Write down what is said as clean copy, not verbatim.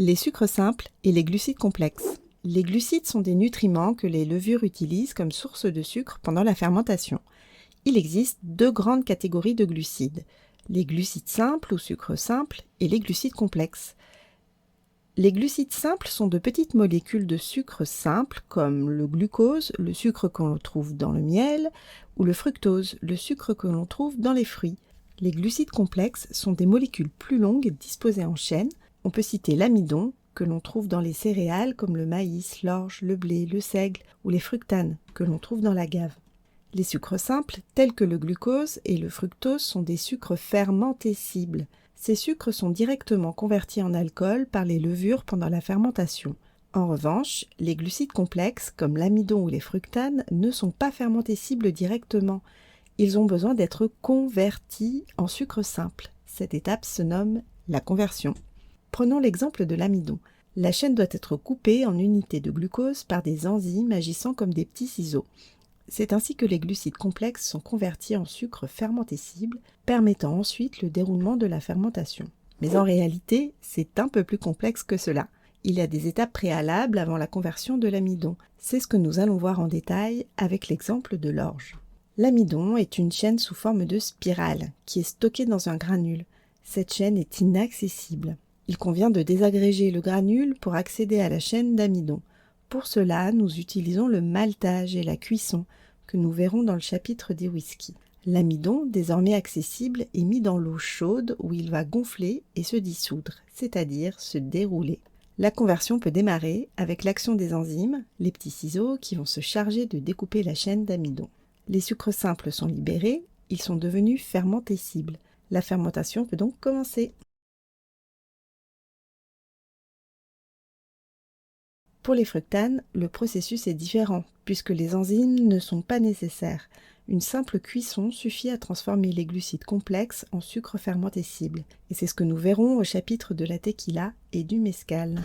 Les sucres simples et les glucides complexes. Les glucides sont des nutriments que les levures utilisent comme source de sucre pendant la fermentation. Il existe deux grandes catégories de glucides, les glucides simples ou sucres simples et les glucides complexes. Les glucides simples sont de petites molécules de sucre simple comme le glucose, le sucre que l'on trouve dans le miel, ou le fructose, le sucre que l'on trouve dans les fruits. Les glucides complexes sont des molécules plus longues disposées en chaîne. On peut citer l'amidon, que l'on trouve dans les céréales comme le maïs, l'orge, le blé, le seigle ou les fructanes, que l'on trouve dans la gave. Les sucres simples, tels que le glucose et le fructose, sont des sucres fermentescibles. Ces sucres sont directement convertis en alcool par les levures pendant la fermentation. En revanche, les glucides complexes, comme l'amidon ou les fructanes, ne sont pas fermentescibles directement. Ils ont besoin d'être convertis en sucre simple. Cette étape se nomme la conversion. Prenons l'exemple de l'amidon. La chaîne doit être coupée en unités de glucose par des enzymes agissant comme des petits ciseaux. C'est ainsi que les glucides complexes sont convertis en sucre fermentescible, permettant ensuite le déroulement de la fermentation. Mais en réalité, c'est un peu plus complexe que cela. Il y a des étapes préalables avant la conversion de l'amidon. C'est ce que nous allons voir en détail avec l'exemple de l'orge. L'amidon est une chaîne sous forme de spirale qui est stockée dans un granule. Cette chaîne est inaccessible. Il convient de désagréger le granule pour accéder à la chaîne d'amidon. Pour cela, nous utilisons le maltage et la cuisson, que nous verrons dans le chapitre des whiskies. L'amidon, désormais accessible, est mis dans l'eau chaude où il va gonfler et se dissoudre, c'est-à-dire se dérouler. La conversion peut démarrer avec l'action des enzymes, les petits ciseaux qui vont se charger de découper la chaîne d'amidon. Les sucres simples sont libérés, ils sont devenus fermentescibles. La fermentation peut donc commencer. Pour les fructanes, le processus est différent, puisque les enzymes ne sont pas nécessaires. Une simple cuisson suffit à transformer les glucides complexes en sucre fermentescible. Et c'est ce que nous verrons au chapitre de la tequila et du mezcal.